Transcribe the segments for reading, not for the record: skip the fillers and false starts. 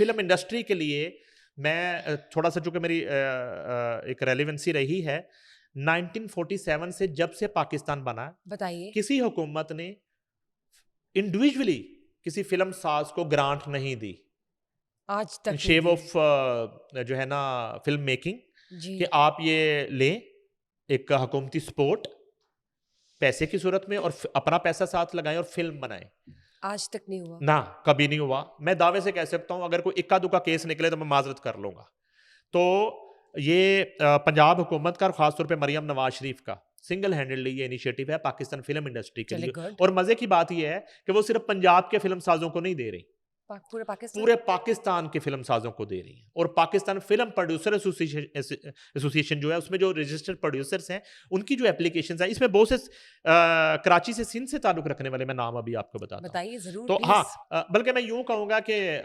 Film industry کے لیے میں تھوڑا سا چونکہ میری ایک ریلیونسی رہی ہے 1947 سے جب سے پاکستان بنا, بتائیے, کسی حکومت نے انڈیویجولی کسی فلم ساز کو گرانٹ نہیں دی آج تک شیو آف جو ہے نا فلم میکنگ جی کہ آپ یہ لیں ایک حکومتی سپورٹ پیسے کی صورت میں اور اپنا پیسہ ساتھ لگائیں اور فلم بنائیں. آج تک نہیں ہوا, نہ کبھی نہیں ہوا. میں دعوے سے کہہ سکتا ہوں اگر کوئی اکا دکا کیس نکلے تو میں معذرت کر لوں گا. تو یہ پنجاب حکومت کا اور خاص طور پہ مریم نواز شریف کا سنگل ہینڈڈلی یہ انیشیٹو ہے پاکستان فلم انڈسٹری کے لیے. اور مزے کی بات یہ ہے کہ وہ صرف پنجاب کے فلم سازوں کو نہیں دے رہی, پورے پاکستان کے فلم سازوں کو دے رہی ہیں. اور پاکستان فلم پروڈیوسر ایسوسیشن جو ہے اس میں جو رجسٹرڈ پروڈیوسرز ہیں ان کی جو اپلیکیشنز ہیں اس میں بہت سے کراچی سے سندھ سے تعلق رکھنے والے میں نام ابھی آپ کو بتاتا ہوں. بتائیے ضرور. تو ہاں بلکہ میں یوں کہوں گا کہ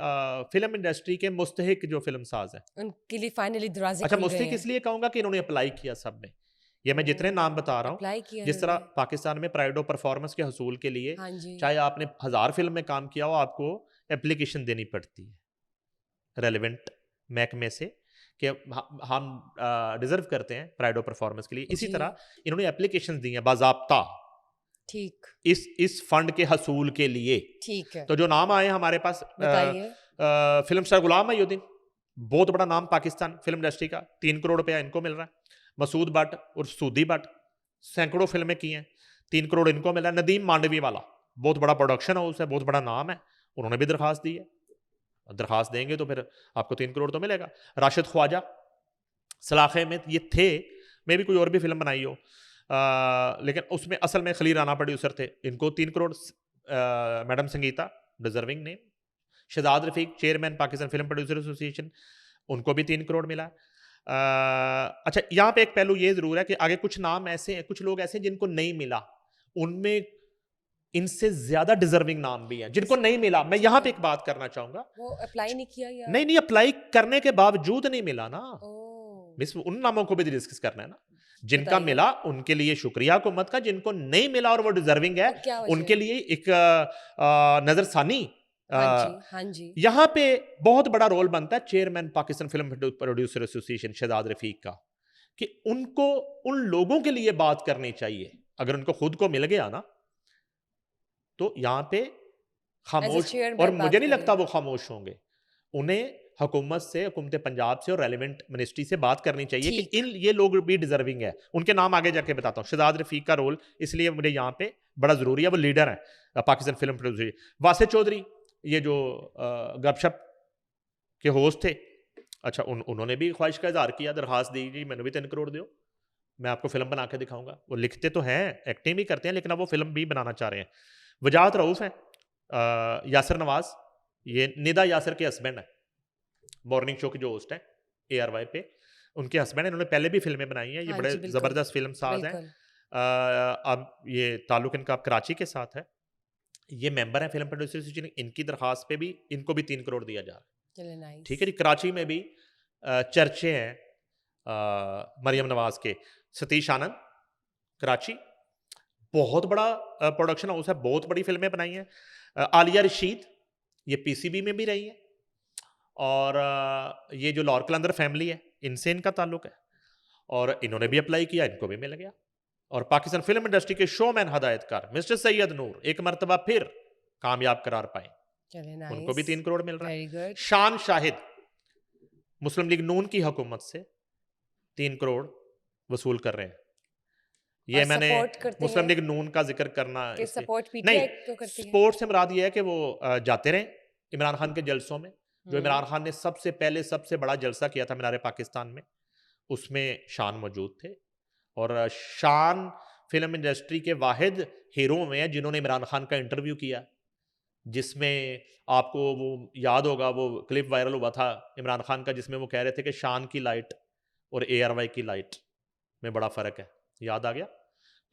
فلم انڈسٹری کے مستحق جو فلم ساز ہیں ان کے لیے فائنلی دروازے اچھا کھل گئے مستحق ہیں. اس لیے کہوں گا کہ انہوں نے اپلائی کیا سب نے. یہ میں جتنے نام بتا رہا ہوں جس طرح پاکستان میں پرائڈ آف پرفارمنس کے حصول کے لیے چاہے آپ نے 1000 فلم میں کام کیا ہو آپ کو اپلیکیشن دینی پڑتی ہے ریلیونٹ محکمے سے کہ ہم ڈیزرو کرتے ہیں پرائڈ آف پرفارمنس کے لیے. اسی طرح انہوں نے اپلیکیشن دی ہیں باضابطہ ٹھیک اس فنڈ کے حصول کے لیے. ٹھیک ہے, تو جو نام آئے ہمارے پاس فلم سٹار غلام محی الدین بہت بڑا نام پاکستان فلم انڈسٹری کا, 3 کروڑ روپیہ ان کو مل رہا ہے. مسعود بٹ اور سودی بٹ سینکڑوں فلمیں کی ہیں, 3 کروڑ ان کو مل رہا ہے. ندیم مانڈوی والا بہت بڑا پروڈکشن ہاؤس ہے, بہت بڑا نام ہے, انہوں نے بھی درخواست دی ہے. درخواست دیں گے تو پھر آپ کو 3 کروڑ تو ملے گا. راشد خواجہ سلاخے میں یہ تھے, میں بھی کوئی اور بھی فلم بنائی ہو لیکن اس میں اصل میں خلیل رانا پروڈیوسر تھے, ان کو 3 crore. Madam Sangeeta deserving name. Shahzad Rafiq chairman Pakistan film producer association, ان کو بھی 3 کروڑ ملا. اچھا یہاں پہ ایک پہلو یہ ضرور ہے کہ آگے کچھ نام ایسے ہیں, کچھ لوگ ایسے ہیں جن کو نہیں ملا, ان میں ان سے زیادہ ڈیزرونگ نام بھی ہیں جن کو نہیں ملا. میں یہاں پہ ایک بات کرنا چاہوں گا, وہ اپلائی نہیں کیا یا نہیں اپلائی کرنے کے باوجود نہیں ملا نا, ان ناموں کو بھی ڈسکس کرنا ہے نا. جن کا ملا ان کے لیے شکریہ حکومت کا, جن کو نہیں ملا اور وہ ڈیزرونگ ہے ان کے لیے ایک نظر ثانی. یہاں پہ بہت بڑا رول بنتا ہے chairman Pakistan film producer association Shahzad Rafiq کا, کہ ان کو ان لوگوں کے لیے بات کرنی چاہیے. اگر ان کو خود کو مل گیا نا تو یہاں پہ خاموش, اور مجھے نہیں لگتا وہ خاموش ہوں گے. انہیں حکومت سے, حکومت پنجاب سے اور ریلیونٹ منسٹری سے بات کرنی چاہیے کہ یہ لوگ بھی ڈیزرونگ ہے. ان کے نام آگے جا کے بتاتا ہوں. شہزاد رفیق کا رول اس لیے مجھے یہاں پہ بڑا ضروری ہے, وہ لیڈر ہیں پاکستان فلم پروڈیوسر. واسع چودھری یہ جو گپ شپ کے ہوسٹ تھے, اچھا انہوں نے بھی خواہش کا اظہار کیا, درخواست دی جی میں نے بھی 3 کروڑ دیو, میں آپ کو فلم بنا کے دکھاؤں گا. وہ لکھتے تو ہیں, ایکٹنگ بھی کرتے ہیں, لیکن اب وہ فلم بھی بنانا چاہ رہے ہیں. وجاہت رؤف ہیں, یاسر نواز یہ ندا یاسر کے ہسبینڈ ہیں, مارننگ شو کے جو ہوسٹ ہیں ARY پہ, ان کے ہسبینڈ ہیں. انہوں نے پہلے بھی فلمیں بنائی ہیں, یہ بڑے زبردست فلم ساز ہیں. اب یہ تعلق ان کا کراچی کے ساتھ ہے, یہ ممبر ہیں فلم پروڈیوسر ایسوسیشن. ان کی درخواست پہ بھی ان کو بھی 3 کروڑ دیا جا رہا ہے. ٹھیک ہے جی. کراچی میں بھی چرچے ہیں مریم نواز کے. ستیش آنند کراچی بہت بڑا پروڈکشن ہاؤس ہے, بہت بڑی فلمیں بنائی ہیں. عالیہ رشید یہ PCB میں بھی رہی ہیں, اور یہ جو لاہور قلندر فیملی ہے ان سے ان کا تعلق ہے, اور انہوں نے بھی اپلائی کیا, ان کو بھی مل گیا. اور پاکستان فلم انڈسٹری کے شو مین ہدایت کار مسٹر سید نور ایک مرتبہ پھر کامیاب قرار پائے, ان کو بھی 3 کروڑ مل رہا ہے. شان شاہد مسلم لیگ نون کی حکومت سے 3 کروڑ وصول کر رہے ہیں. یہ میں نے مسلم لیگ نون کا ذکر کرنا نہیں, سپورٹ سے مراد یہ ہے کہ وہ جاتے رہے عمران خان کے جلسوں میں. جو عمران خان نے سب سے پہلے سب سے بڑا جلسہ کیا تھا مینار پاکستان میں, اس میں شان موجود تھے. اور شان فلم انڈسٹری کے واحد ہیرو میں ہیں جنہوں نے عمران خان کا انٹرویو کیا, جس میں آپ کو وہ یاد ہوگا وہ کلپ وائرل ہوا تھا عمران خان کا, جس میں وہ کہہ رہے تھے کہ شان کی لائٹ اور ARY کی لائٹ میں بڑا فرق ہے. یاد آ گیا.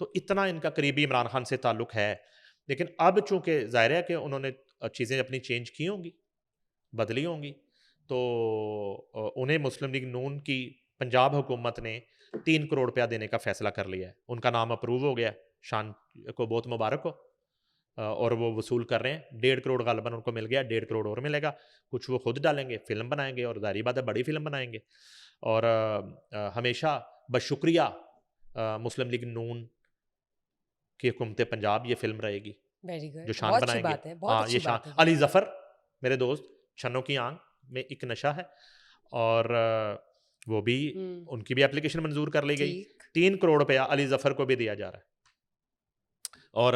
تو اتنا ان کا قریبی عمران خان سے تعلق ہے. لیکن اب چونکہ ظاہر ہے کہ انہوں نے چیزیں اپنی چینج کی ہوں گی, بدلی ہوں گی, تو انہیں مسلم لیگ نون کی پنجاب حکومت نے 3 کروڑ روپیہ دینے کا فیصلہ کر لیا ہے. ان کا نام اپروو ہو گیا, شان کو بہت مبارک ہو. اور وہ وصول کر رہے ہیں. 1.5 کروڑ غالباً ان کو مل گیا, 1.5 کروڑ اور ملے گا. کچھ وہ خود ڈالیں گے, فلم بنائیں گے, اور ظاہری بات ہے بڑی فلم بنائیں گے. اور ہمیشہ بشکریہ مسلم لیگ نون کی حکومت پنجاب یہ فلم رہے گی جو شان بنائیں گے. ہاں یہ شان. علی ظفر میرے دوست, چھنوں کی آنکھ میں ایک نشہ ہے, اور وہ بھی ان کی بھی اپلیکیشن منظور کر لی گئی. 3 کروڑ روپیہ علی ظفر کو بھی دیا جا رہا ہے. اور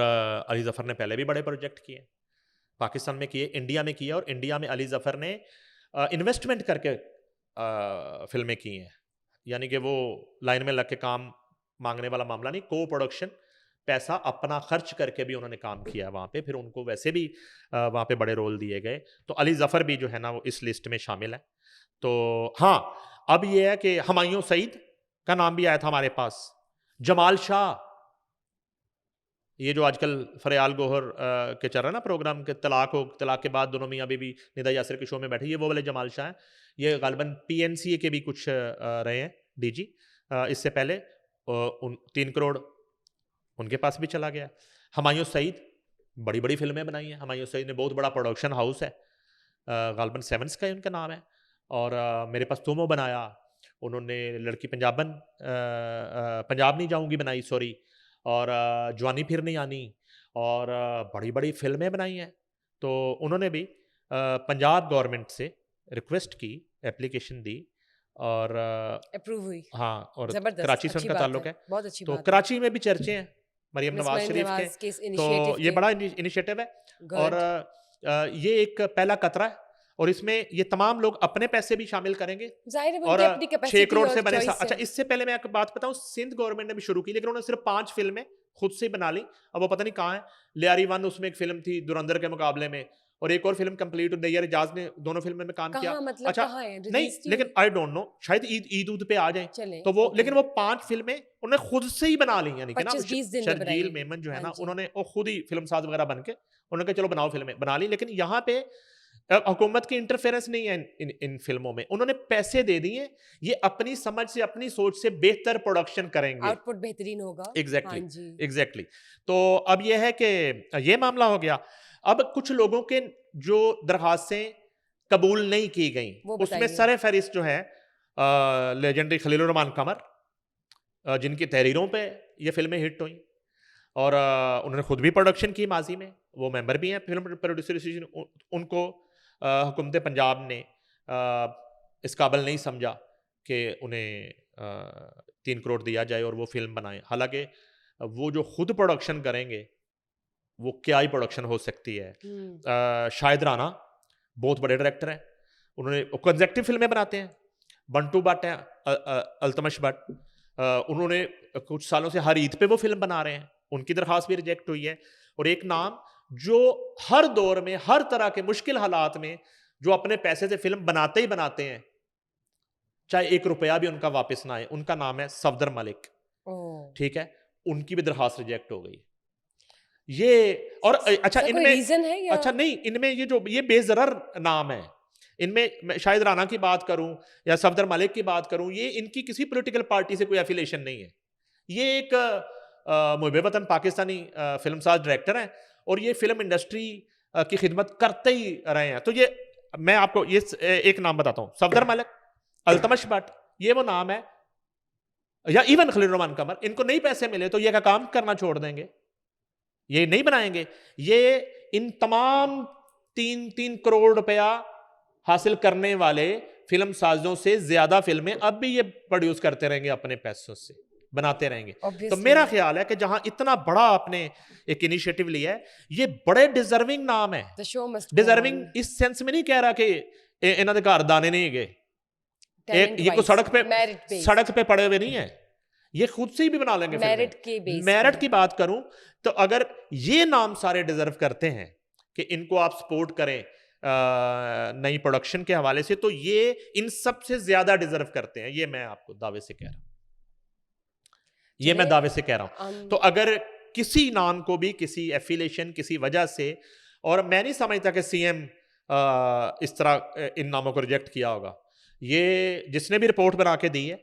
علی ظفر نے پہلے بھی بڑے پروجیکٹ کیے, پاکستان میں کیے, انڈیا میں کیے, اور انڈیا میں علی ظفر نے انویسٹمنٹ کر کے فلمیں کی ہیں. یعنی کہ وہ لائن میں لگ کے کام مانگنے والا معاملہ نہیں, کو پروڈکشن, پیسہ اپنا خرچ کر کے بھی انہوں نے کام کیا وہاں پہ, پھر ان کو ویسے بھی وہاں پہ بڑے رول دیے گئے. تو علی ظفر بھی جو ہے نا وہ اس لسٹ میں شامل ہے. تو ہاں اب یہ ہے کہ ہمایوں سعید کا نام بھی آیا تھا ہمارے پاس, جمال شاہ, یہ جو آج کل فریال گوہر کے چل رہا ہے نا پروگرام کے طلاق کے بعد دونوں میاں بیوی ندا یاسر کے شو میں بیٹھے, یہ وہ والے جمال شاہ ہیں. یہ غالباً PNCA کے بھی کچھ رہے ہیں DG. اس سے پہلے 3 کروڑ ان کے پاس بھی چلا گیا. ہمایوں سعید بڑی بڑی فلمیں بنائی ہیں. ہمایوں سعید نے بہت بڑا پروڈکشن ہاؤس ہے, غالباً سیونس کا ان کا نام ہے. اور میرے پاس تومو بنایا انہوں نے, لڑکی پنجاب نہیں جاؤں گی بنائی, سوری, اور جوانی پھر نہیں آنی, اور بڑی بڑی فلمیں بنائی ہیں. تو انہوں نے بھی پنجاب گورنمنٹ سے ریکویسٹ کی, اپلیکیشن دی, اور اپروو ہوئی. ہاں, اور زبردست, کراچی سے ان اچھی کا بات تعلق ہے. بہت اچھی تو بات ہے. کراچی میں بھی چرچے ہیں مریم نواز شریف کے, تو یہ بڑا انیشیٹو ہے. اور یہ ایک پہلا قطرہ ہے, اور اس میں یہ تمام لوگ اپنے پیسے بھی شامل کریں گے. اور 6 کروڑ سے بنے. اچھا اس سے پہلے میں ایک بات بتاؤں, سندھ گورنمنٹ نے بھی شروع کی, لیکن انہوں نے صرف 5 فلمیں خود سے بنا لی. اب وہ پتہ نہیں کہاں ہیں. لیاری 1 اس میں ایک فلم تھی دھرندھر کے مقابلے میں, اور ایک اور فلم کمپلیٹ, نیئر اعجاز نے دونوں فلموں میں کام کیا. اچھا نہیں, لیکن آئی ڈونٹ نو, شاید عید پہ آ جائیں تو وہ, لیکن وہ 5 فلمیں انہوں نے خود سے ہی بنا لی. یعنی کہ نا شرجیل میمن جو ہے نا, انہوں نے وہ خود ہی فلم ساز وغیرہ بن کے انہوں نے کہا چلو بناؤ فلمیں, بنا لی. لیکن یہاں پہ حکومت کی انٹرفیئرنس نہیں ہے ان فلموں میں, انہوں نے پیسے دے دیے, یہ اپنی سمجھ سے اپنی سوچ سے بہتر پروڈکشن کریں گے, آؤٹ پٹ بہترین ہوگا. ایگزیکٹلی. تو اب یہ ہے کہ یہ معاملہ ہو گیا. اب کچھ لوگوں کے جو درخواستیں قبول نہیں کی گئیں, اس میں سر فہرست جو ہے لیجنڈری خلیل الرحمان قمر, جن کی تحریروں پہ یہ فلمیں ہٹ ہوئیں, اور انہوں نے خود بھی پروڈکشن کی ماضی میں, وہ ممبر بھی ہیں فلم پروڈیوسر ایسوسی. ان کو حکومت پنجاب نے اس قابل نہیں سمجھا کہ انہیں 3 کروڑ دیا جائے اور وہ فلم بنائیں. حالانکہ وہ جو خود پروڈکشن کریں گے وہ کیا ہی پروڈکشن ہو سکتی ہے. شاہد رانا بہت بڑے ڈائریکٹر ہیں, انہوں نے کنزیکٹو فلمیں بناتے ہیں. بنٹو بٹ ہیں, التمش بٹ, انہوں نے کچھ سالوں سے ہر عید پہ وہ فلم بنا رہے ہیں, ان کی درخواست بھی ریجیکٹ ہوئی ہے. اور ایک نام جو ہر دور میں ہر طرح کے مشکل حالات میں جو اپنے پیسے سے فلم بناتے ہی بناتے ہیں, چاہے 1 روپیہ بھی ان کا واپس نہ آئے, ان کا نام ہے صفدر ملک. ٹھیک ہے, ان کی بھی درخواست ریجیکٹ ہو گئی. یہ اور اچھا ان میں اچھا نہیں, ان میں یہ بے ضرر نام ہے. ان میں شاہد رانا کی بات کروں یا صفدر ملک کی بات کروں, یہ ان کی کسی پولیٹیکل پارٹی سے کوئی ایفیلیشن نہیں ہے. یہ ایک محب وطن پاکستانی فلم ساز ڈائریکٹر ہیں, اور یہ فلم انڈسٹری کی خدمت کرتے ہی رہے ہیں. تو یہ میں آپ کو یہ ایک نام بتاتا ہوں, صفدر ملک, التمش بٹ, یہ وہ نام ہے, یا ایون خلیل الرحمان قمر. ان کو نہیں پیسے ملے تو یہ کا کام کرنا چھوڑ دیں گے, یہ نہیں بنائیں گے. یہ ان تمام 3 کروڑ روپیہ حاصل کرنے والے فلم سازوں سے زیادہ فلمیں اب بھی یہ پروڈیوس کرتے رہیں گے, اپنے پیسوں سے بناتے رہیں گے. تو میرا خیال ہے کہ جہاں اتنا بڑا آپ نے ایک انیشیٹو لیا ہے, یہ بڑے ڈیزرونگ نام ہے. ڈیزرونگ اس سینس میں نہیں کہہ رہا کہ انہوں نے گھر دانے نہیں گئے, یہ کو سڑک پہ پڑے ہوئے نہیں ہیں, یہ خود سے ہی بھی بنا لیں گے. میرٹ کی بات کروں تو اگر یہ نام سارے ڈیزرو کرتے ہیں کہ ان کو آپ سپورٹ کریں نئی پروڈکشن کے حوالے سے, تو یہ ان سب سے زیادہ ڈیزرو کرتے ہیں. یہ میں آپ کو دعوے سے کہہ رہا ہوں, یہ میں دعوے سے کہہ رہا ہوں. تو اگر کسی نام کو بھی کسی ایفیلیشن کسی وجہ سے, اور میں نہیں سمجھتا کہ CM اس طرح ان ناموں کو ریجیکٹ کیا ہوگا, یہ جس نے بھی رپورٹ بنا کے دی ہے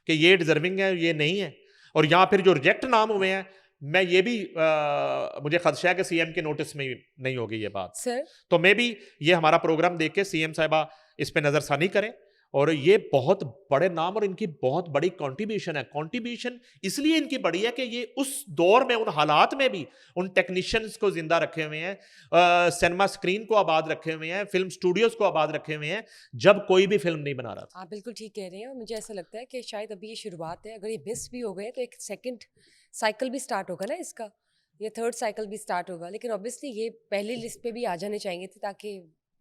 کہ یہ ڈیزرونگ ہے, یہ نہیں ہے. اور یہاں پھر جو ریجیکٹ نام ہوئے ہیں میں یہ بھی مجھے خدشہ ہے کہ سی ایم کے نوٹس میں نہیں ہوگی یہ بات سر. تو میں بھی یہ ہمارا پروگرام دیکھ کے سی ایم صاحبہ اس پہ نظر ثانی کریں اور یہ بہت بڑے نام اور ان کی بہت بڑی کنٹریبیوشن ہے. کنٹریبیوشن اس لیے ان کی بڑی ہے کہ یہ اس دور میں ان حالات میں بھی ان ٹیکنیشینز کو زندہ رکھے ہوئے ہیں, سینما اسکرین کو آباد رکھے ہوئے ہیں, فلم اسٹوڈیوز کو آباد رکھے ہوئے ہیں جب کوئی بھی فلم نہیں بنا رہا تھا. آپ بالکل ٹھیک کہہ رہے ہیں اور مجھے ایسا لگتا ہے کہ شاید ابھی یہ شروعات ہے. اگر یہ مس بھی ہو گئے تو ایک سیکنڈ سائیکل بھی اسٹارٹ ہوگا نا اس کا, یہ تھرڈ سائیکل بھی اسٹارٹ ہوگا. لیکن اوبیسلی یہ پہلی لسٹ پہ بھی آ جانے چاہیے تھے تاکہ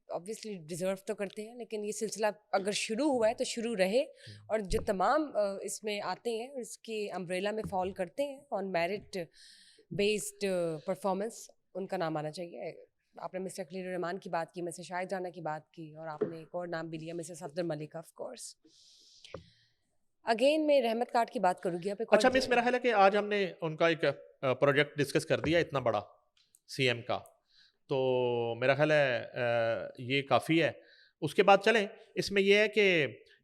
obviously ڈیزرو تو کرتے ہیں, لیکن یہ سلسلہ اگر شروع ہوا ہے تو شروع رہے. اور جو تمام اس میں آتے ہیں اس کی امبریلا میں فال کرتے ہیں آن میرٹ بیسڈ پرفارمنس, ان کا نام آنا چاہیے. آپ نے مسٹر خلیل الرحمان کی بات کی, مسٹر شاہد رانا کی بات کی, اور آپ نے ایک اور نام بھی لیا mister Safdar Malik of course. Again میں رحمت کارڈ کی بات کروں گی. اچھا مس, میرا خیال ہے کہ آج ہم نے ان کا ایک پروجیکٹ ڈسکس کر دیا اتنا بڑا سی ایم کا, تو میرا خیال ہے یہ کافی ہے. اس کے بعد چلیں, اس میں یہ ہے کہ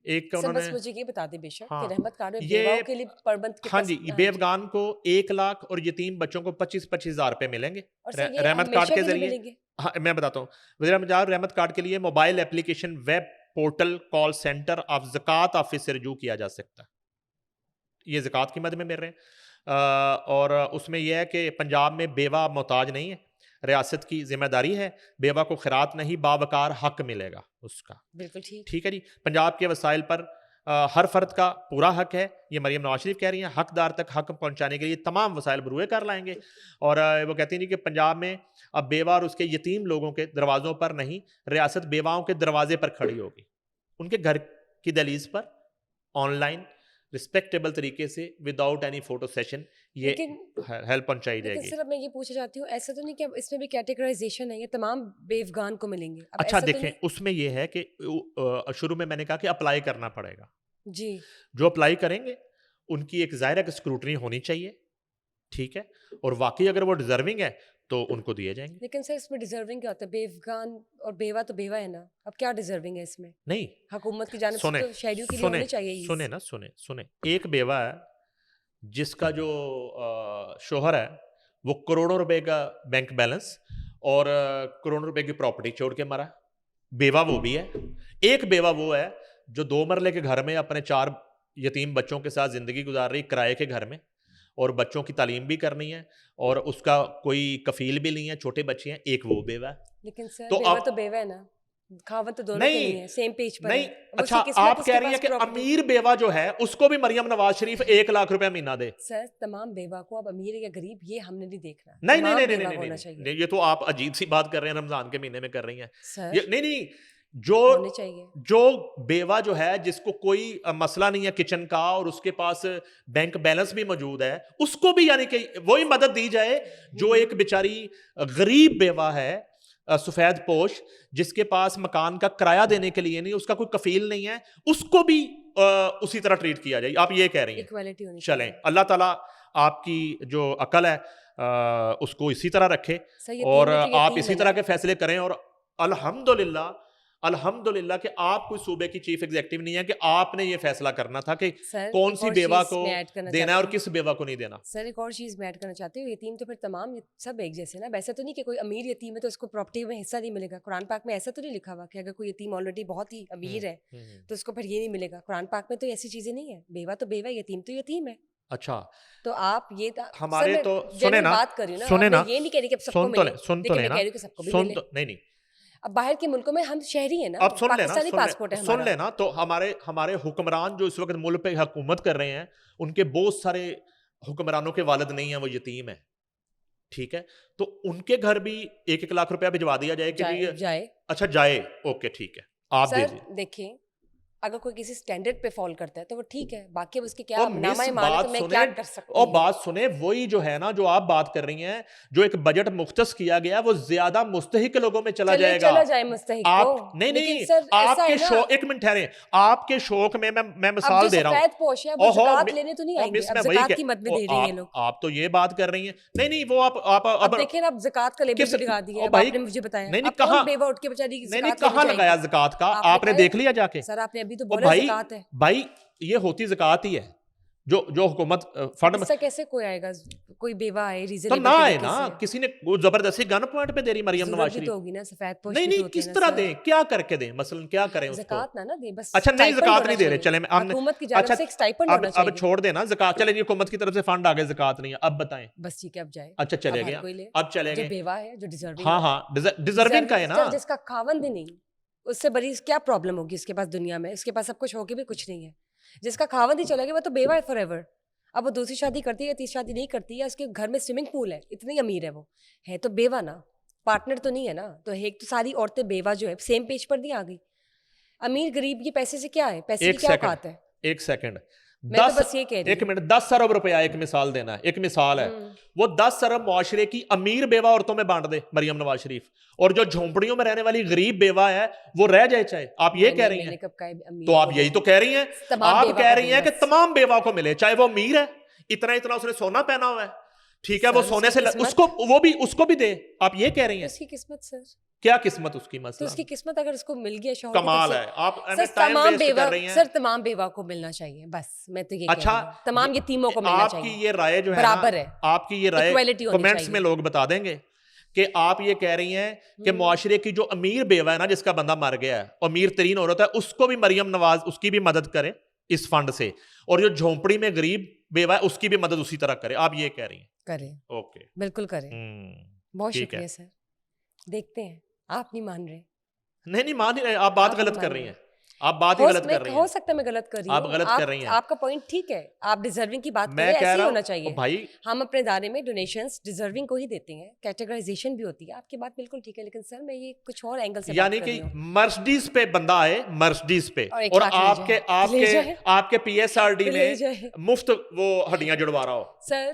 ایک انہوں نے مجھے یہ بتا دیں بے شک کہ ہاں رحمت کارڈ میں یہ بیواؤں کے لیے پربند ہاں جی بے افغان کو 1 لاکھ اور یتیم بچوں کو 25,000 روپے ملیں گے رحمت کارڈ کے ذریعے. ہاں میں بتاتا ہوں, وزیر اعظم رحمت کارڈ کے لیے mobile application, web portal, call centre of زکوٰۃ آفس سے رجوع کیا جا سکتا ہے. یہ زکوٰۃ کی مد میں مل رہے ہیں. اور اس میں یہ ہے کہ پنجاب میں بیوہ محتاج نہیں ہے, ریاست کی ذمہ داری ہے, بیوہ کو خیرات نہیں باوقار حق ملے گا اس کا. بالکل ٹھیک ہے جی. پنجاب کے وسائل پر ہر فرد کا پورا حق ہے, یہ مریم نواز شریف کہہ رہی ہیں. حقدار تک حق پہنچانے کے لیے تمام وسائل بروئے کر لائیں گے. اور وہ کہتی ہیں کہ پنجاب میں اب بیوہ اور اس کے یتیم لوگوں کے دروازوں پر نہیں, ریاست بیواؤں کے دروازے پر کھڑی ہوگی, ان کے گھر کی دہلیز پر آن لائن رسپیکٹیبل طریقے سے وداؤٹ اینی فوٹو سیشن یہ ہیلپ پہنچائی جائے گی. صرف میں یہ پوچھنا چاہتی ہوں, ایسا تو نہیں کہ اس میں بھی کیٹیگرائزیشن ہے, یہ تمام بے افغان کو ملیں گے؟ اچھا دیکھیں, اس میں یہ ہے کہ شروع میں نے کہا کہ اپلائی کرنا پڑے گا جی, جو اپلائی کریں گے ان کی ایک ظاہر اسکروٹنی ہونی چاہیے. ٹھیک ہے, اور واقعی اگر وہ ڈیزرونگ ہے تو ان کو دیے جائیں گے. لیکن سر اس میں ڈیزرونگ کیا ہوتا ہے؟ بے افغان اور بیوہ تو بیوہ ہے نا, اب کیا ڈیزرونگ ہے اس میں؟ نہیں, حکومت کی جانب سے تو شہریوں کے لیے ہونے چاہیے. سنیں نا, سنیں. ایک بیوہ ہے جس کا جو شوہر ہے وہ کروڑوں روپے کا بینک بیلنس اور کروڑوں روپے کی پراپرٹی چھوڑ کے مرا, بیوہ وہ بھی ہے. ایک بیوہ وہ ہے جو 2 مرلے کے گھر میں اپنے 4 یتیم بچوں کے ساتھ زندگی گزار رہی, کرائے کے گھر میں, اور بچوں کی تعلیم بھی کرنی ہے اور اس کا کوئی کفیل بھی نہیں ہے, چھوٹے بچے ہیں. ایک وہ بیوہ ہے. لیکن سر بیوہ تو بیوہ ہے نا, خاوند تو دونوں کے نہیں ہے, سیم پیج پر نہیں. اچھا آپ کہہ رہی ہیں کہ امیر بیوہ جو ہے اس کو بھی مریم نواز شریف 1 لاکھ روپے مہینہ دے. سر تمام بیوہ کو, اب امیر یا غریب یہ ہم نے نہیں دیکھنا. نہیں, یہ تو آپ عجیب سی بات کر رہے ہیں, رمضان کے مہینے میں کر رہی ہیں. نہیں, جو بیوہ جو ہے جس کو کوئی مسئلہ نہیں ہے کچن کا اور اس کے پاس بینک بیلنس بھی موجود ہے, اس کو بھی یعنی کہ وہی مدد دی جائے جو ایک بیچاری غریب بیوہ ہے سفید پوش جس کے پاس مکان کا کرایہ دینے کے لیے نہیں, اس کا کوئی کفیل نہیں ہے, اس کو بھی اسی طرح ٹریٹ کیا جائے. آپ یہ کہہ رہی ہیں. چلیں, اللہ تعالیٰ آپ کی جو عقل ہے اس کو اسی طرح رکھے اور آپ اسی طرح کے فیصلے کریں. اور الحمدللہ کہ آپ کوئی صوبے کی چیف ایگزیکٹو نہیں ہے کہ آپ نے یہ فیصلہ کرنا تھا کہ کون سی بیوہ کو دینا ہے اور کس بیوہ کو نہیں دینا. سر ایک اور چیز میں ایڈ کرنا چاہتی ہوں, یتیم تو پھر تمام سب ایک جیسے نا. ویسا تو نہیں کہ کوئی امیر یتیم ہے تو اس کو پراپرٹی میں حصہ نہیں ملے گا. قرآن پاک میں ایسا تو نہیں لکھا ہوا کہ اگر کوئی یتیم آلریڈی بہت ہی امیر ہے تو اس کو پھر یہ نہیں ملے گا. قرآن پاک میں تو ایسی چیزیں نہیں ہے. بیوہ تو بیوہ, یتیم تو یتیم ہے. اچھا تو آپ یہ ہمارے تو سنیں نا, سنیں نا, یہ نہیں کہہ رہی کہ سب کو ملے, سن تو لینا, نہیں اب باہر کے ملکوں میں ہم شہری ہیں نا, اب پاکستانی پاسپورٹ ہے ہمارا. سن لینا, تو ہمارے حکمران جو اس وقت ملک پہ حکومت کر رہے ہیں ان کے بہت سارے حکمرانوں کے والد نہیں ہیں, وہ یتیم ہیں. ٹھیک ہے, تو ان کے گھر بھی 1 لاکھ روپیہ بھجوا دیا جائے کہ جائے. اچھا جائے, اوکے ٹھیک ہے, آپ دیکھیں اگر کوئی کسی سٹینڈرڈ پہ فال کرتا ہے تو وہ ٹھیک ہے, باقی اس کے کیا نامہ ایمان میں کیا کر سکتے ہیں. اور بات سنیں, وہی جو ہے نا جو آپ بات کر رہی ہیں, جو ایک بجٹ مختص کیا گیا وہ زیادہ مستحق لوگوں میں چلا جائے گا. آپ نہیں, آپ کے شوق, ایک منٹ ٹھہریں, آپ کے شوق میں مثال دے رہا ہوں. آپ تو یہ بات کر رہی ہیں, نہیں وہ آپ دیکھیں اب زکات کا لیبل لگا دیا آپ نے مجھے بتایا. نہیں کہاں لگایا زکات کا, آپ نے دیکھ لیا جا کے. سر آپ نے ابھی تو بولا زکات ہے. بھائی یہ ہوتی زکات ہی ہے, جو حکومت فنڈ اس سے کیسے کوئی آئے گا, کوئی بیوہ آئے تو ریزنیبل نہ آئے طریقے نا, سے, کسی نے وہ زبردستی گن پوائنٹ پہ دے رہی مریم ضرورت نواز بھی شریف. تو ہوگی نا, سفید پوش نہیں بھی تو نہیں ہوتے کس ہیں نا طرح سر. دیں, کیا کر کے دیں, مثلا کیا کریں اس کو. زکوٰۃ نہ دیں بس. اچھا نہیں زکوٰۃ نہیں دے رہے, چلے ہم نے حکومت کی جانب اچھا سے ایک اسٹائپنڈ ہونا اب چاہیے. چھوڑ دیں نا زکوٰۃ, چلے جی حکومت کی طرف سے فنڈ آ گئے, زکوٰۃ نہیں ہے, اب بتائیں. بس ٹھیک ہے اب جائے. اچھا چلے اب ہر گیا, کوئی لے اب چلے جو گئے. بیوہ ہے, جو ڈیزرونگ ہاں ہاں ڈیزرونگ کا ہے نا. چل جس کا خاوند ہی نہیں, اس سے بڑی کیا پرابلم ہوگی اس کے پاس دنیا میں, اس کے پاس سب کچھ ہو کے بھی کچھ نہیں ہے. جس کا خاوند ہی چلا گیا وہ تو بیوہ ہے فار ایور. اب وہ دوسری شادی کرتی ہے, تیسری شادی نہیں کرتی ہے, اس کے گھر میں سوئمنگ پول ہے, اتنی امیر ہے, وہ ہے تو بیوہ نا, پارٹنر تو نہیں ہے نا. تو ایک تو ساری عورتیں بیوہ جو ہے سیم پیج پر نہیں آ گئی. امیر غریب یہ پیسے سے کیا ہے, پیسے کی کیا اوقات ہے. ایک سیکنڈ, میں تو بس یہ کہہ رہی ایک منٹ, 10 ارب روپیہ ایک مثال دینا ہے, ایک مثال ہے, وہ 10 ارب معاشرے کی امیر بیوہ عورتوں میں بانٹ دے مریم نواز شریف, اور جو جھونپڑیوں میں رہنے والی غریب بیوہ ہے وہ رہ جائے چاہے. آپ یہ کہہ رہی ہیں, تو آپ یہی تو کہہ رہی ہیں, آپ کہہ رہی ہیں کہ تمام بیوہ کو ملے, چاہے وہ امیر ہے, اتنا اتنا اس نے سونا پہنا ہوا ہے, ٹھیک ہے, وہ سونے سے اس کو بھی دے. آپ یہ کہہ رہی ہیں اس کی قسمت سر, کیا قسمت اس کی, تو مسئلہ اس کی قسمت اگر اس کو مل گیا شوہر کمال ہے. آپ تمام بیوہ, سر تمام بیوہ کو ملنا چاہیے, بس میں تو یہ کہہ رہی ہوں تمام یتیموں کو ملنا چاہیے. آپ کی یہ رائے جو ہے برابر ہے, آپ کی یہ رائے کمنٹس میں لوگ بتا دیں گے کہ آپ یہ کہہ رہی ہیں کہ معاشرے کی جو امیر بیوہ ہے نا, جس کا بندہ مر گیا ہے, امیر ترین عورت ہے, اس کو بھی مریم نواز اس کی بھی مدد کرے اس فنڈ سے, اور جو جھونپڑی میں غریب بیوہ ہے اس کی بھی مدد اسی طرح کرے. آپ یہ کہہ رہی ہیں کریں, اوکے بالکل کریں. بہت شکریہ سر. دیکھتے ہیں آپ نہیں مان رہے. نہیں مان رہے, آپ بات غلط کر رہی ہیں, آپ بات ہی غلط کر رہی ہیں. ہو سکتا ہے میں غلط کر رہی ہوں, آپ غلط کر رہی ہیں. آپ کا پوائنٹ ٹھیک ہے, آپ ڈیزرونگ کی بات میں کریں, کہہ ایسے ہی رہا ہونا ہوں چاہیے. بھائی ہم اپنے ادارے میں ڈونیشنز ڈیزرونگ کو ہی دیتے ہیں, کیٹیگرائزیشن بھی ہوتی ہے, آپ کی بات بالکل ٹھیک ہے, لیکن سر میں یہ کچھ اور اینگل سے یعنی کہ مرسڈیز پہ بندہ آئے, مرسڈیز پہ, اور آپ کے پی ایس آر ڈی میں مفت وہ ہڈیاں جڑوا رہا ہو. سر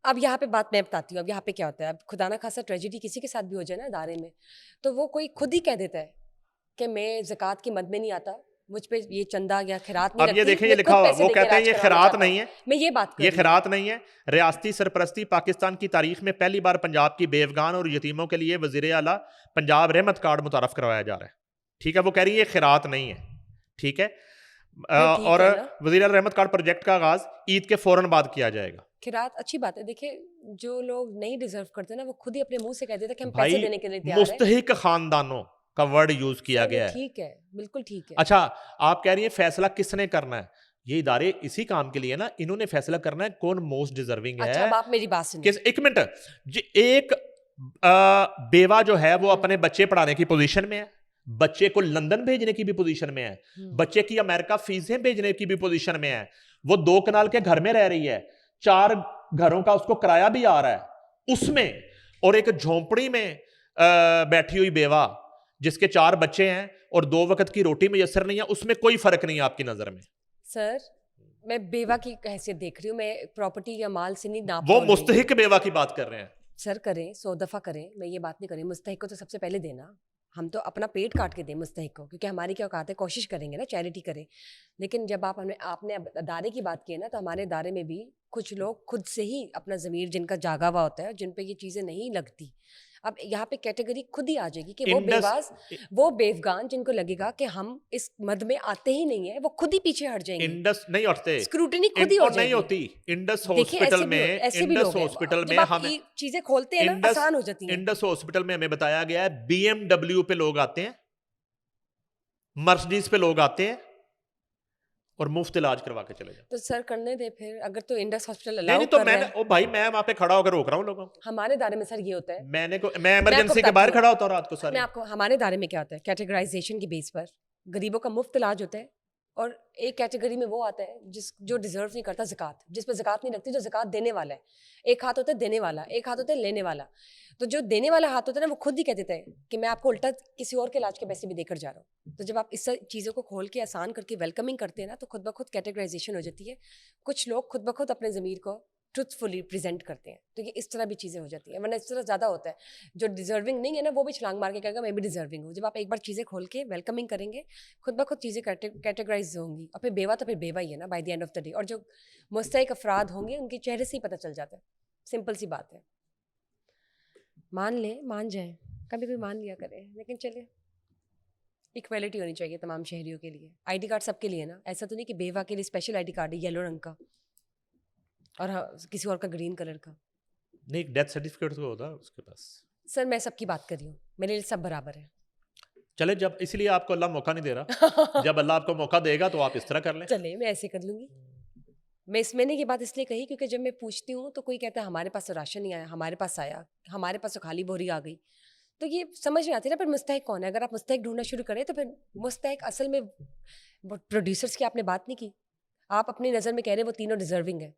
اب یہاں پہ بات میں بتاتی ہوں, اب یہاں پہ کیا ہوتا ہے, اب خدا نہ خاصا ٹریجڈی کسی کے ساتھ بھی ہو جائے نا ادارے میں, تو وہ کوئی خود ہی کہہ دیتا ہے کہ میں زکوٰۃ کی مد میں نہیں آتا, مجھ پہ یہ چندہ یا خیرات نہیں لگتی. اب یہ دیکھیں, یہ لکھا ہوا, وہ کہتے ہیں یہ خیرات نہیں ہے, میں یہ بات یہ خیرات نہیں ہے. ریاستی سرپرستی پاکستان کی تاریخ میں پہلی بار پنجاب کی بیوگان اور یتیموں کے لیے وزیر اعلیٰ پنجاب رحمت کارڈ متعارف کروایا جا رہا ہے, ٹھیک ہے. وہ کہہ رہی ہے یہ خیرات نہیں ہے, ٹھیک ہے, اور وزیر اعلیٰ رحمت کارڈ پروجیکٹ کا آغاز عید کے فوراً بعد کیا جائے گا. خیرات اچھی بات ہے. دیکھیں جو لوگ نہیں ڈیزرو کرتے نا, وہ خود ہی اپنے منہ سے کہہ دیتے کہ ہم پیسے دینے کے لیے تیار ہیں. مستحق خاندانوں کا ورڈ یوز کیا گیا ہے, ٹھیک ہے, بالکل ٹھیک ہے. اچھا آپ کہہ رہی ہیں فیصلہ کس نے کرنا ہے, یہ ادارے اسی کام کے لیے نا, انہوں نے فیصلہ کرنا ہے کون موسٹ ڈیزرونگ ہے. اچھا اب آپ میری بات سنیں, ایک منٹ, ایک بیوہ جو ہے وہ اپنے بچے پڑھانے کی پوزیشن میں ہے, بچے کو لندن بھیجنے کی بھی پوزیشن میں ہے, بچے کی امریکہ فیسیں بھیجنے کی بھی پوزیشن میں ہے, وہ 2 کنال کے گھر میں رہ رہی ہے, 4 گھروں کا اس کو کرایہ بھی آ رہا ہے اس میں, اور ایک جھونپڑی میں بیٹھی ہوئی بیوہ جس کے 4 بچے ہیں اور 2 وقت کی روٹی میسر نہیں ہے, اس میں کوئی فرق نہیں ہے آپ کی نظر میں. سر میں بیوہ کی حیثیت دیکھ رہی ہوں, میں پراپرٹی یا مال سے نہیں ناپ. وہ مستحق بیوہ کی بات کر رہے ہیں. سر کریں 100 دفعہ کریں, میں یہ بات نہیں کریں, مستحق کو تو سب سے پہلے دینا, ہم تو اپنا پیٹ کاٹ کے دیں مستحق کو, کیونکہ ہماری کیا اوقات ہے, کوشش کریں گے نا چیریٹی کریں. لیکن جب آپ نے ادارے کی بات کی ہے نا, تو ہمارے ادارے میں بھی کچھ لوگ خود سے ہی اپنا ضمیر جن کا جاگا ہوا ہوتا ہے, جن پہ یہ چیزیں نہیں لگتی. اب یہاں پہ کیٹیگری خود ہی آ جائے گی کہ وہ بیواز, وہ بیوگان جن کو لگے گا کہ ہم اس مد میں آتے ہی نہیں ہیں, وہ خود ہی پیچھے ہٹ جائیں گے. انڈس نہیں ہٹتے, اسکروٹنی خود ہی ہو جائے گی. نہیں ہوتی. انڈس ہاسپٹل میں ہمیں چیزیں کھولتے ہیں نا, آسان ہو جاتی ہیں. انڈس ہاسپٹل میں ہمیں بتایا گیا ہے BMW پہ لوگ آتے ہیں, مرسڈیز پہ لوگ آتے ہیں اور مفت علاج کروا کے چلے جاتے. تو سر کرنے دے پھر, اگر تو انڈس ہاسپٹل نہیں تو میں وہاں پہ کھڑا ہو کر روک رہا ہوں لوگوں کو. ہمارے ادارے میں سر یہ ہوتا ہے, میں ایمرجنسی کے باہر کھڑا ہوتا ہوں رات کو. سر میں آپ کو, ہمارے ادارے میں کیا ہوتا ہے, کیٹیگرائزیشن کی بیس پر غریبوں کا مفت علاج ہوتا ہے, اور ایک کیٹیگری میں وہ آتا ہے جو ڈیزرو نہیں کرتا زکوٰۃ, جس پہ زکوٰۃ نہیں لگتی, جو زکوٰۃ دینے والا ہے. ایک ہاتھ ہوتا ہے دینے والا, ایک ہاتھ ہوتا ہے لینے والا. تو جو دینے والا ہاتھ ہوتا ہے نا, وہ خود ہی کہہ دیتا ہے کہ میں آپ کو الٹا کسی اور کے علاج کے پیسے بھی دے کر جا رہا ہوں. تو جب آپ اس چیزوں کو کھول کے آسان کر کے ویلکمنگ کرتے ہیں نا, تو خود بخود کیٹیگرائزیشن ہو جاتی ہے. کچھ لوگ خود بخود اپنے ضمیر کو ٹروتھفلی پریزنٹ کرتے ہیں, تو یہ اس طرح بھی چیزیں ہو جاتی ہیں. ورنہ اس طرح زیادہ ہوتا ہے, جو ڈیزرونگ نہیں ہے نا, وہ بھی چھلانگ مار کے کہے گا میں بھی ڈیزرونگ ہوں. جب آپ ایک بار چیزیں کھول کے ویلکمنگ کریں گے, خود بخود چیزیں کیٹیگرائز ہوں گی. اور پھر بیوہ تو پھر بیوہ ہی ہے نا by the end of the day. اور جو مستحق افراد ہوں گے, ان کے چہرے سے ہی پتہ چل جاتا ہے. سمپل سی بات ہے. مان لیں, مان جائیں, کبھی بھی مان لیا کریں, لیکن چلے ایکویلٹی ہونی چاہیے تمام شہریوں کے لیے. آئی ڈی کارڈ سب کے لیے نا, ایسا تو نہیں کہ بیوہ کے لیے اسپیشل آئی ڈی کارڈ ہے یلو رنگ کا, اور کسی اور کا گرین کلر کا. نہیں ڈیتھ سرٹیفکیٹ تو ہوتا اس کے پاس. سر میں سب کی بات کر رہی ہوں, میرے لیے سب برابر ہے. چلے جب اس لیے آپ کو اللہ موقع نہیں دے رہا, جب اللہ آپ کو موقع دے گا تو آپ اس طرح کر لیں. چلے میں ایسے کر لوں گی. میں نے یہ بات اس لیے کہی کیونکہ جب میں پوچھتی ہوں تو کوئی کہتا ہے ہمارے پاس تو راشن نہیں آیا, ہمارے پاس آیا, ہمارے پاس تو خالی بوری آ گئی. تو یہ سمجھ نہیں آتی نا, پھر مستحق کون ہے. اگر آپ مستحق ڈھونڈنا شروع کریں تو پھر مستحق اصل میں پروڈیوسرس کی آپ نے بات نہیں کی. آپ اپنی نظر میں کہہ رہے ہیں وہ تینوں ڈیزرونگ ہے,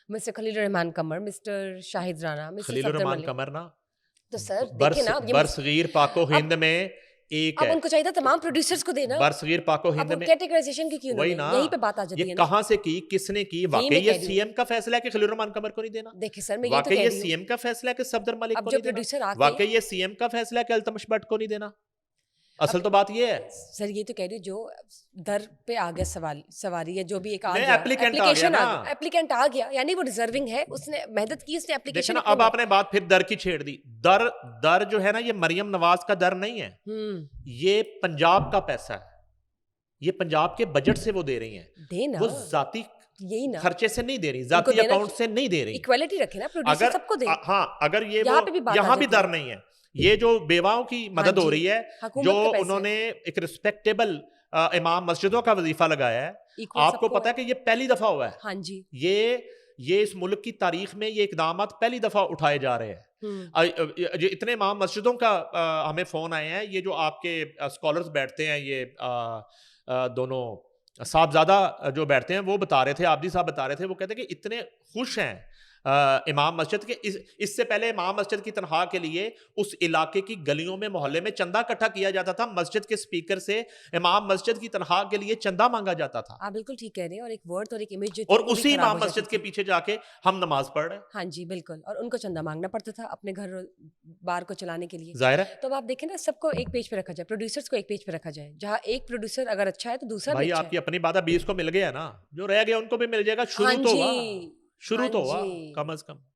مسٹر خلیل الرحمان قمر, مسٹر شاہد رانا, مسٹر خلیل صفدر الرحمان ملک. قمر نا تو سر دیکھیں نا, برصغیر پاک و ہند میں ایک اب ہے, ان کو چاہیے تھا تمام پروڈیوسرس کو دینا. برصغیر پاک و ہند اب میں کیٹیگرائزیشن کی کیوں وہی نہیں, نا, یہیں پہ بات آ جاتی ہے یہ نا. کہاں سے کی, کس نے کی؟ واقعی یہ سی ایم کا فیصلہ ہے کہ خلیل الرحمان قمر کو نہیں دینا؟ دیکھیں سر میں یہ تو واقعی کہہ یہ رہی سی ہوں, ایم کا فیصلہ ہے کہ صفدر ملک اب کو جو نہیں دینا؟ پروڈیوسر آ کے واقعی یہ سی ایم کا فیصلہ ہے کہ التمش بٹ کو نہیں دینا؟ اصل تو بات یہ ہے سر, یہ تو کہہ رہی ہوں جو در پہ آ گیا سواری ہے, جو بھی ایک آ نہیں گیا ایپلیکینٹ آ گیا اپلیکیشن نا, ایپلیکینٹ آ گیا, یعنی وہ ڈیزرونگ ہے, اس نے محنت کی, اس نے دیکھیں اپلیکیشن. نا اب آپ نے بات پھر در کی چھیڑ دی. در جو ہے نا یہ مریم نواز کا در نہیں ہے, یہ پنجاب کا پیسہ ہے, یہ پنجاب کے بجٹ سے وہ دے رہی ہیں, وہ ذاتی خرچے سے نہیں دے رہی, ذاتی اکاؤنٹ سے نہیں دے رہی. ایکوالٹی رکھے نا, پروڈیوسر سب کو دے. ہاں اگر یہ یہاں بھی در نہیں ہے, یہ جو بیواؤں کی مدد ہو رہی ہے, جو انہوں نے ایک ریسپیکٹیبل امام مسجدوں کا وظیفہ لگایا ہے, آپ کو پتا ہے کہ یہ پہلی دفعہ ہوا ہے. ہاں جی, یہ اس ملک کی تاریخ میں یہ اقدامات پہلی دفعہ اٹھائے جا رہے ہیں. اتنے امام مسجدوں کا ہمیں فون آئے ہیں, یہ جو آپ کے اسکالرز بیٹھتے ہیں, یہ دونوں صاحبزادہ جو بیٹھتے ہیں, وہ بتا رہے تھے, عابدی صاحب بتا رہے تھے, وہ کہتے ہیں کہ اتنے خوش ہیں امام مسجد کے. اس سے پہلے امام مسجد کی تنخواہ کے لیے اس علاقے کی گلیوں میں محلے میں چندہ اکٹھا کیا جاتا تھا, مسجد کے اسپیکر سے امام مسجد کی تنخواہ کے لیے چندہ مانگا جاتا تھا. آپ بالکل ٹھیک کہہ رہے ہیں, اور ایک ورڈ اور ایک امیج, اور اسی امام مسجد کے پیچھے جا کے ہم نماز پڑھ رہے ہیں. ہاں جی بالکل, اور ان کو چندہ مانگنا پڑتا تھا اپنے گھر بار کو چلانے کے لیے. ظاہر ہے. تو اب آپ دیکھیں نا, سب کو ایک پیج پہ رکھا جائے, پروڈیوسرس کو ایک پیج پہ رکھا جائے, جہاں ایک پروڈیوسر اگر اچھا ہے تو دوسرا بھی اچھا ہے. آپ کی اپنی بات ہے, 20 کو مل گیا نا, جو رہ گیا ان کو بھی مل جائے گا. شروع تو ہوا کم از کم.